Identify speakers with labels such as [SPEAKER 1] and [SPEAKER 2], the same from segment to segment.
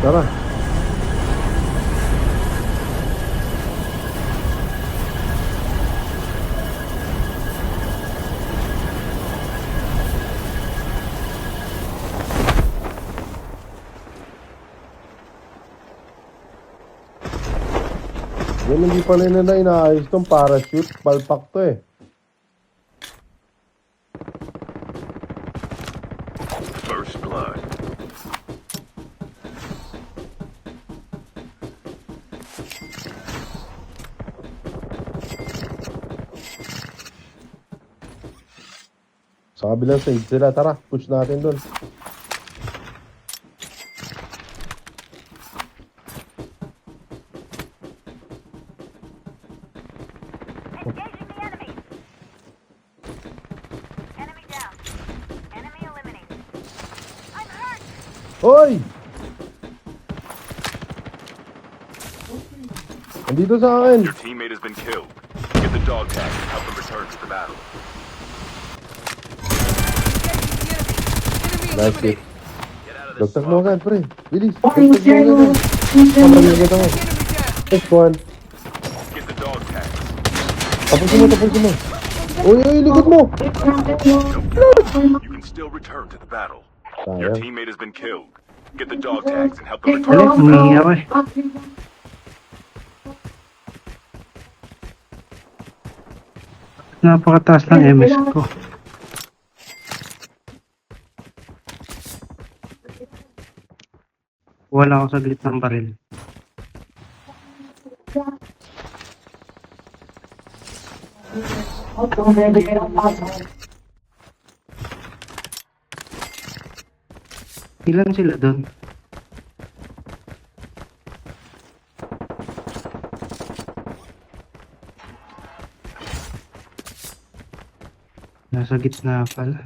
[SPEAKER 1] Tara. Yan, hindi pa rin na inaayos tong parachute. Palpak to eh.
[SPEAKER 2] First blood.
[SPEAKER 1] Sa kabilang side sila. Tara, push natin doon.
[SPEAKER 3] Engaging the enemy. Enemy down. Enemy eliminated. I'm hurt.
[SPEAKER 1] Hoy! Andito sa akin.
[SPEAKER 2] Your teammate has been killed. Get the dog tag and help them return to the battle.
[SPEAKER 1] Nice hit.
[SPEAKER 2] Get out of this
[SPEAKER 1] Dagtag mo
[SPEAKER 2] smoke.
[SPEAKER 1] agad, pre. Bilis. Dagtag mo agad. Pamaligat ako. Next one.
[SPEAKER 2] Get the dog tag.
[SPEAKER 1] Tapusin mo, tapusin mo. Uy, uy, likod mo.
[SPEAKER 2] You can still return to the battle.
[SPEAKER 1] Sayang.
[SPEAKER 2] Your teammate has been killed. Get the dog tags and help them return
[SPEAKER 4] Alex,
[SPEAKER 2] to the battle.
[SPEAKER 4] humingi ako eh. Napakataas ng MS ko. Wala ako sa glit ng baril. Ilan sila doon? Nasa gitna pala.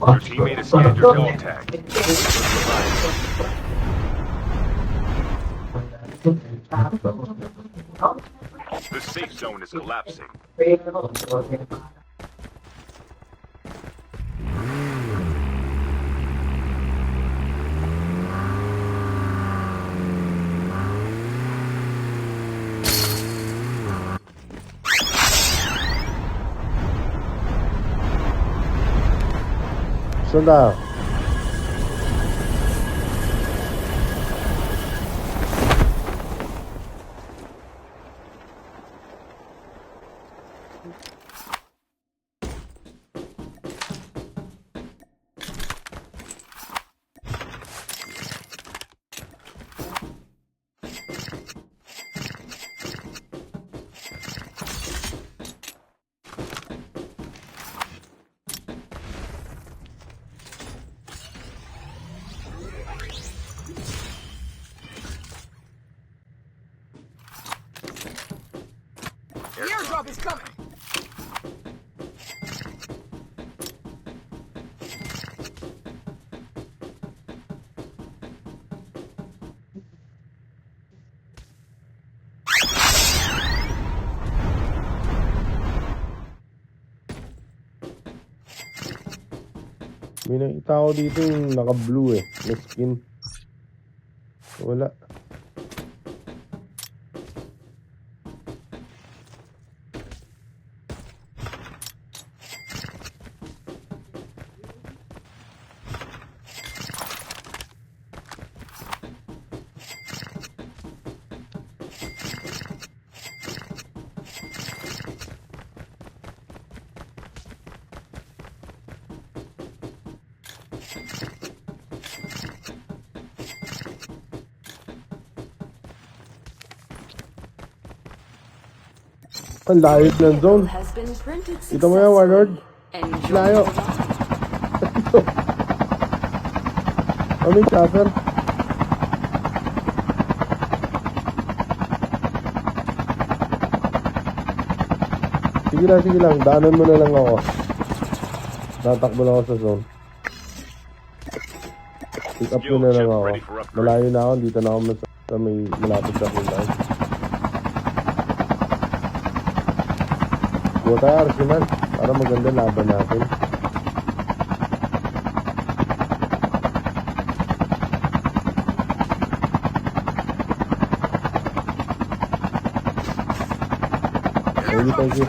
[SPEAKER 2] Your teammate has scanned your dog tag. The safe zone is collapsing.
[SPEAKER 1] Saan tayo?
[SPEAKER 5] The airdrop is coming!
[SPEAKER 1] May nakita ako dito yung naka-blue eh. Na skin. Wala. Ang layo ng zone.
[SPEAKER 6] Has been printed
[SPEAKER 1] Kita mo yan, Warlord?
[SPEAKER 6] Enjoy.
[SPEAKER 1] Layo. Oh, may chopper. Sige lang. Daanan mo na lang ako. Tatakbo lang ako sa zone. Pick up mo na lang ako. Malayo na ako. Dito na ako sa may malapit sa kulay. Go tayo, Arsenal. Para maganda laban natin. Thank you.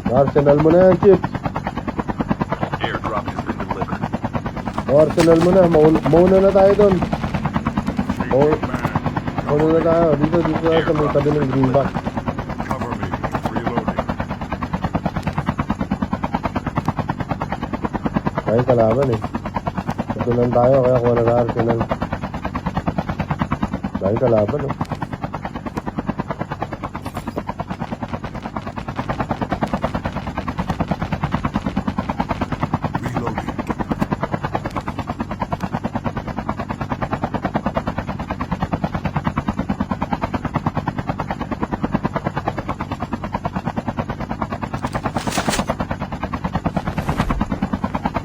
[SPEAKER 1] Arsenal mo na yan, Chips.
[SPEAKER 2] Airdrop has been delivered.
[SPEAKER 1] Arsenal mo na. Mauna na tayo doon. Mauna na tayo. Dito tayo sa may tabi ng greenback.
[SPEAKER 2] Cover me. Reloading.
[SPEAKER 1] Kaya kalaban eh. Ito lang tayo, kaya kuha na sa Arsenal. Kaya kalaban oh.
[SPEAKER 2] Reloading.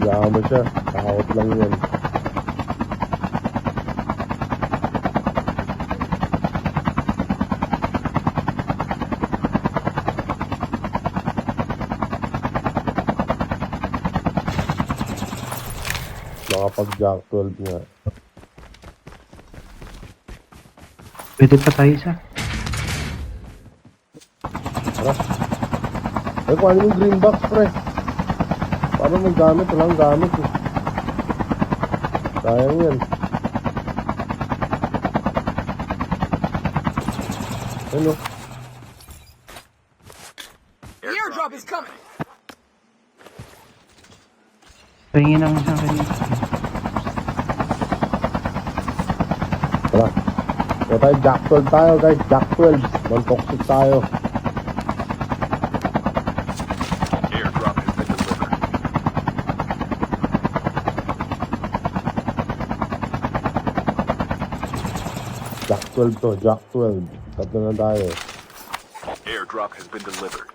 [SPEAKER 1] Yaman mo siya. Takot lang yan. Nakapag-jack 12 nga.
[SPEAKER 4] Pwede pa tayo isa.
[SPEAKER 1] Tara. Eh, kung ano yung green box, pre? Paano maggamit? Walang gamit eh. Sayang yan. Ano?
[SPEAKER 5] The airdrop is coming.
[SPEAKER 4] Pahingin naman sa akin.
[SPEAKER 1] Tara. O tayo, jack 12 tayo guys. Jack 12. Non-toxic tayo.
[SPEAKER 2] Airdrop has been delivered.
[SPEAKER 1] Jack 12 to. Jack 12. Tatlo na tayo.
[SPEAKER 2] Airdrop has been delivered.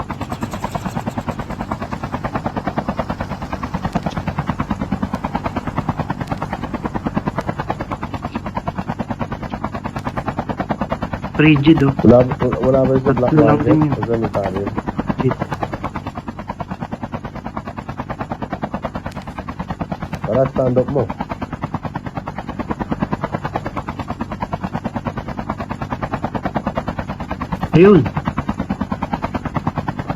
[SPEAKER 4] Rigid oh.
[SPEAKER 1] Wala ba yung sa black
[SPEAKER 4] Tatlo lang
[SPEAKER 1] market?
[SPEAKER 4] din yun.
[SPEAKER 1] Sa sanitary?
[SPEAKER 4] Rigid.
[SPEAKER 1] Tara, stand up mo.
[SPEAKER 4] Ayun.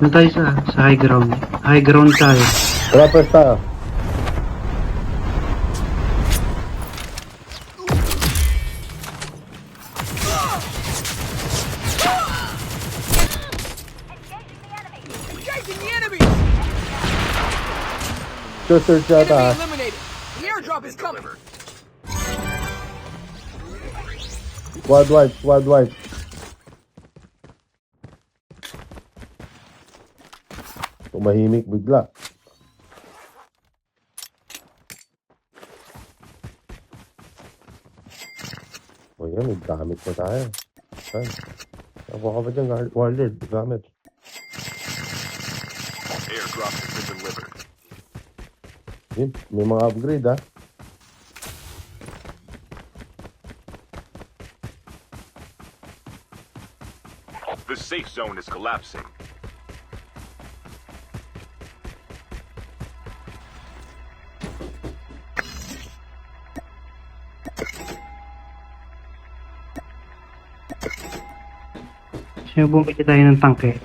[SPEAKER 4] Doon tayo sa high ground. High ground tayo.
[SPEAKER 1] Tara, press tayo.
[SPEAKER 5] Engaging the enemy.
[SPEAKER 1] Search yata ha.
[SPEAKER 5] Enemy eliminated. The airdrop is coming.
[SPEAKER 1] Squad wipe. Tumahimik bigla. O yan, may gamit na tayo. Saan? Ako ka ba dyan, Warlord? Gamit.
[SPEAKER 2] Airdrop has been delivered.
[SPEAKER 1] Yun, may mga upgrade ha.
[SPEAKER 2] The safe zone is collapsing.
[SPEAKER 4] Siya bumili tayo ng tangke.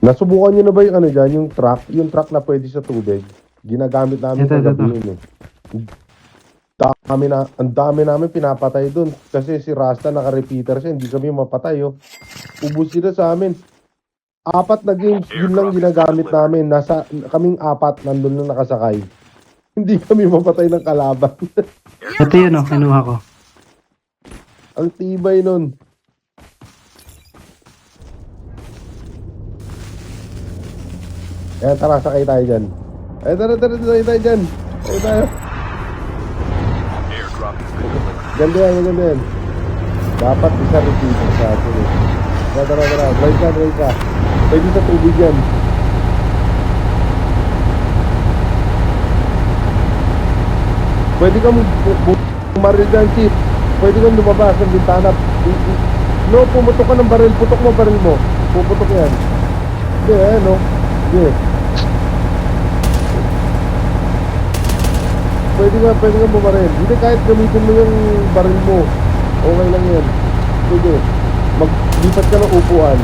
[SPEAKER 1] Nasubukan nyo na ba yung ano dyan, yung truck na pwede sa tubig? Ginagamit namin
[SPEAKER 4] Ito.
[SPEAKER 1] kagabi yun eh. Ang dami namin pinapatay dun. Kasi si Rasta naka-repeater siya, hindi kami mapatay oh. Ubus sila sa amin. Apat na games, yun lang ginagamit namin. Nasa, kaming apat, nandun na nakasakay. Hindi kami mapatay ng kalaban.
[SPEAKER 4] Ito yun, oh, kinuha ko.
[SPEAKER 1] Ang tibay nun. Ayan, tara, sakay tayo dyan. Ayan, tara, sakay tayo dyan. Sakay tayo.
[SPEAKER 2] Airdrop has been delivered.
[SPEAKER 1] Ganda yan. Dapat isa receiver sa atin eh. Tara. Drive ka. Pwede sa tubig yan. Pwede kang bumaril dyan, Chief. Pwede kang lumabas ng bintana. No, pumutok ka ng baril. Putok mo baril mo. Puputok yan. Hindi, no? Hindi. Pwede ka bumaril. Hindi, kahit gamitin mo yung baril mo. Okay lang yan. Pwede. Maglipat ka ng upuan.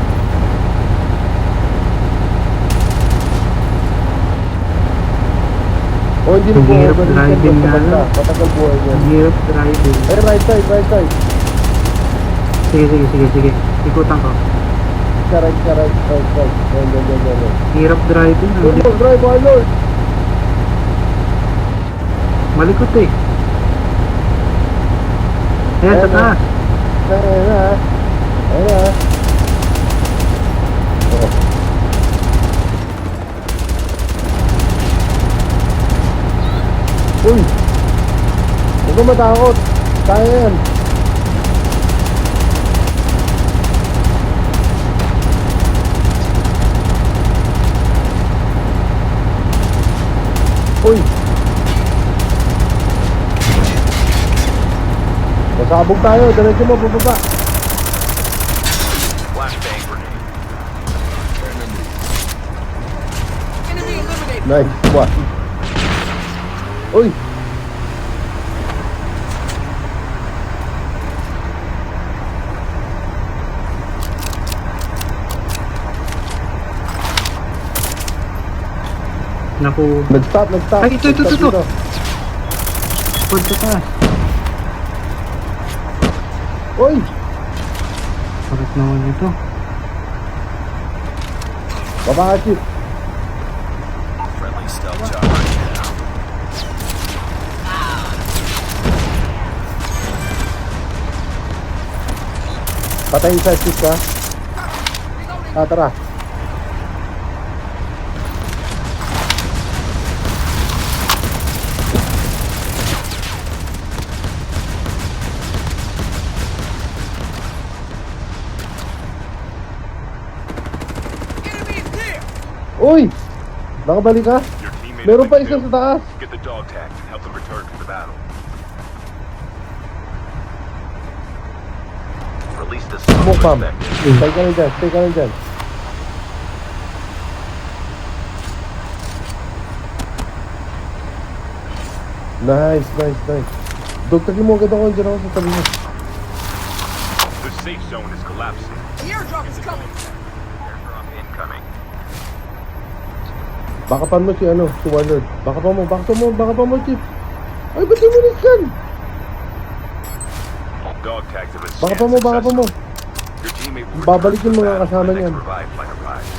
[SPEAKER 1] O hindi na
[SPEAKER 4] Ang
[SPEAKER 1] po
[SPEAKER 4] hirap
[SPEAKER 1] overheat
[SPEAKER 4] driving
[SPEAKER 1] yan,
[SPEAKER 4] nga,
[SPEAKER 1] basta
[SPEAKER 4] no?
[SPEAKER 1] matagal buhay yan.
[SPEAKER 4] Ang hirap driving.
[SPEAKER 1] Eh, right side.
[SPEAKER 4] Sige. Ikutan ko.
[SPEAKER 1] Right side. Yan.
[SPEAKER 4] Hirap driving. Ang
[SPEAKER 1] Lord, drive, Lord.
[SPEAKER 4] malikot eh. Ayan, sa taas.
[SPEAKER 1] Ayun na. Oh. Uy! Huwag ka matakot. Kaya yan. Uy! Masabog tayo. Diretso mo, bababa.
[SPEAKER 2] Flashbang grenade.
[SPEAKER 5] Enemy eliminated.
[SPEAKER 1] Nice one. Uy!
[SPEAKER 4] Naku.
[SPEAKER 1] Nag-stop.
[SPEAKER 4] Ay, ito.
[SPEAKER 1] Nag-stop dito.
[SPEAKER 4] Pag sa taas.
[SPEAKER 1] Uy!
[SPEAKER 4] Bakit naman ito?
[SPEAKER 1] Baba ka, Chief.
[SPEAKER 2] Friendly stealth chopper down.
[SPEAKER 1] Patay isa, Chief ka. Tara.
[SPEAKER 5] Enemy is there.
[SPEAKER 1] Uy! Nakabalik ka?
[SPEAKER 2] Your teammate
[SPEAKER 1] Meron
[SPEAKER 2] has
[SPEAKER 1] pa
[SPEAKER 2] been
[SPEAKER 1] isa sa
[SPEAKER 2] killed.
[SPEAKER 1] taas.
[SPEAKER 2] Get the dog tags and help them return to the battle. Release the
[SPEAKER 1] Smoke bomb.
[SPEAKER 2] perspective.
[SPEAKER 1] Stay ka lang dyan. Nice. Dugtagin mo agad ako, dyan ako sa tabi mo.
[SPEAKER 2] The safe zone is collapsing.
[SPEAKER 5] The airdrop is coming.
[SPEAKER 2] Airdrop incoming.
[SPEAKER 1] Bakapan mo si Warlord. Bakapan mo, Chief. Ay, ba't yung munis yan?
[SPEAKER 2] Dog tags have been
[SPEAKER 1] Bakapan
[SPEAKER 2] scanned
[SPEAKER 1] mo.
[SPEAKER 2] successfully. Your teammate will
[SPEAKER 1] Babalik
[SPEAKER 2] return
[SPEAKER 1] yung
[SPEAKER 2] to the
[SPEAKER 1] mga
[SPEAKER 2] battle
[SPEAKER 1] kasama
[SPEAKER 2] when the
[SPEAKER 1] niyan.
[SPEAKER 2] next revive flight arrives.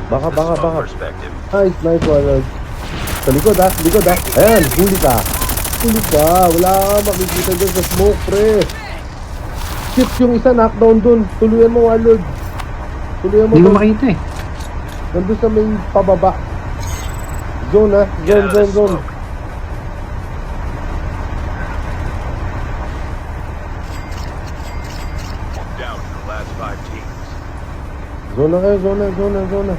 [SPEAKER 1] Baka.
[SPEAKER 2] Smoke perspective.
[SPEAKER 1] Nice, Warlord. Sa likod ha. Ayan, huli ka. Wala ka makikita dyan sa smoke, pre. Chief, yung isa knockdown dun. Tuluyan mo, Warlord. Tuluyan mo
[SPEAKER 4] Hindi ko
[SPEAKER 1] dun.
[SPEAKER 4] makita eh.
[SPEAKER 1] Nandun sa may pababa. Zone ha.
[SPEAKER 2] Get out of the
[SPEAKER 1] Zone.
[SPEAKER 2] smoke. Down to the last 5 teams.
[SPEAKER 1] Zone na kayo, zone na.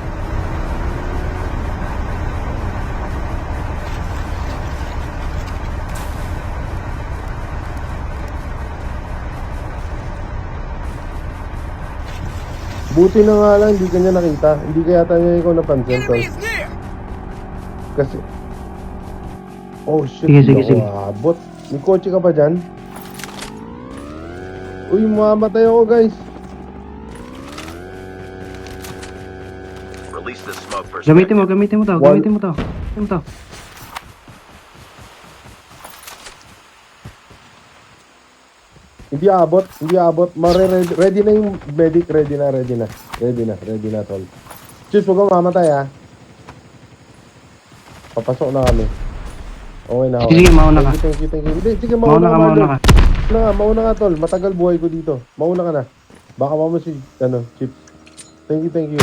[SPEAKER 1] Buti na nga lang, hindi kanya nakita. Hindi kaya niya ikaw napansin, tol.
[SPEAKER 5] Enemy is near.
[SPEAKER 1] Kasi... Oh shit,
[SPEAKER 4] Sige.
[SPEAKER 1] hindi ako aabot. May kotse ka pa dyan? Uy, mamamatay ako, guys.
[SPEAKER 2] Release the smoke perspective.
[SPEAKER 4] Gamitin mo to.
[SPEAKER 1] Hindi abot, hindi abot. Ready na yung medic, ready na, tol. Chips, huwag kang mamatay, ha. Papasok na kami. Okay na, okay.
[SPEAKER 4] Sige, mauna ka.
[SPEAKER 1] Thank you. Hindi, sige,
[SPEAKER 4] Mauna ka, mauna ka.
[SPEAKER 1] Mauna ka, tol. Matagal buhay ko dito. Mauna ka na. Baka mamo si, Chips. Thank you.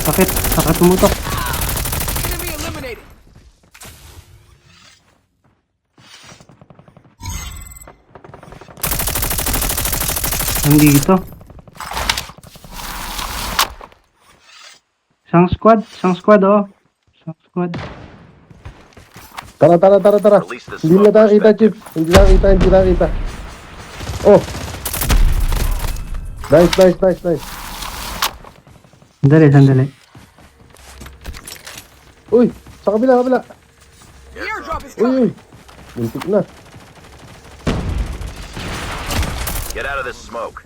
[SPEAKER 4] Sakit tumutok.
[SPEAKER 5] Enemy eliminated.
[SPEAKER 4] Nandito. Isang squad, oh. Isang squad.
[SPEAKER 1] Tara.
[SPEAKER 2] Release the
[SPEAKER 1] Hindi na
[SPEAKER 2] smoke
[SPEAKER 1] tayo kita,
[SPEAKER 2] perspective.
[SPEAKER 1] Chips. Hindi na kita. Oh. Nice.
[SPEAKER 4] Sandali.
[SPEAKER 1] Uy, sa kabila.
[SPEAKER 5] The airdrop is
[SPEAKER 1] Uy.
[SPEAKER 5] coming.
[SPEAKER 1] Muntik na.
[SPEAKER 2] Get out of this smoke.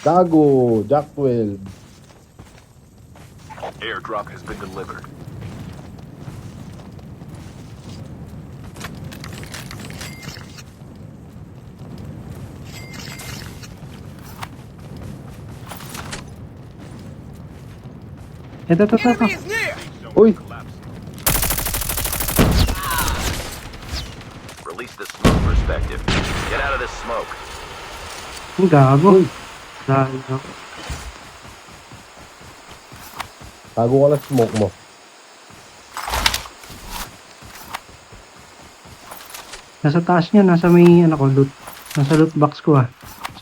[SPEAKER 1] Gago, Jack 12.
[SPEAKER 2] Airdrop has been delivered.
[SPEAKER 4] Ito.
[SPEAKER 5] Enemy is near.
[SPEAKER 1] Uy,
[SPEAKER 2] Release the smoke perspective. Get out of this smoke.
[SPEAKER 4] Ang gago.
[SPEAKER 1] Uy.
[SPEAKER 4] Gago.
[SPEAKER 1] tago ka lang smoke mo.
[SPEAKER 4] Nasa taas niya, nasa may loot. Nasa loot box ko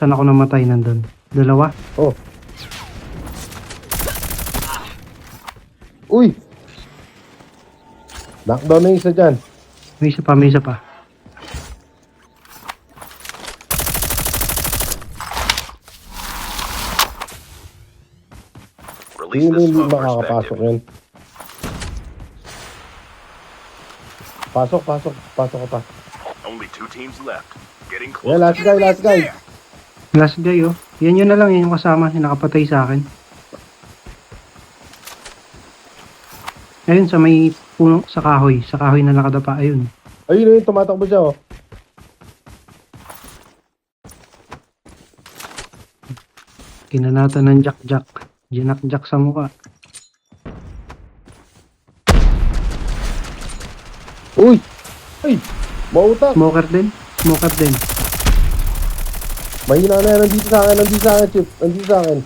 [SPEAKER 4] Saan ako namatay nandun? Dalawa?
[SPEAKER 1] Oh. Uy. Knockdown na yung isa dyan.
[SPEAKER 4] May isa pa.
[SPEAKER 2] Release the
[SPEAKER 1] Hindi
[SPEAKER 2] smoke
[SPEAKER 1] makakapasok
[SPEAKER 2] perspective.
[SPEAKER 1] yan. Pasok ka pa.
[SPEAKER 2] Only 2 teams left. Getting close.
[SPEAKER 1] Yeah, last
[SPEAKER 5] Enemy is
[SPEAKER 1] guy.
[SPEAKER 5] near.
[SPEAKER 4] Last guy Yan yun na lang, yan yung kasama. Yung nakapatay sa akin. Ayun, sa may puno, sa kahoy. Sa kahoy na nakadapa, ayun.
[SPEAKER 1] Ayun, tumatakbo siya, oh.
[SPEAKER 4] Kinanatan ng jack. Jack sa mukha.
[SPEAKER 1] Uy! Ay! Mautak!
[SPEAKER 4] Smoker din.
[SPEAKER 1] Mahina na yan. Nandito sa akin, Chip. Nandito sa akin.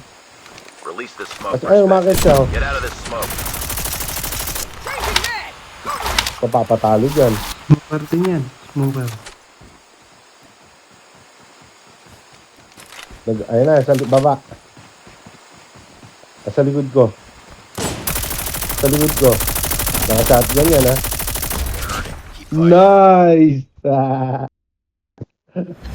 [SPEAKER 2] Release the smoke
[SPEAKER 1] Ay, umakit siya, oh.
[SPEAKER 2] Get out of this smoke.
[SPEAKER 5] Changing mag.
[SPEAKER 1] Papapatalo dyan.
[SPEAKER 4] Smoker din yan. Smoker.
[SPEAKER 1] Ayun na, sa baba. Sa likod ko. Naka-shotgun yan, ha. Nice!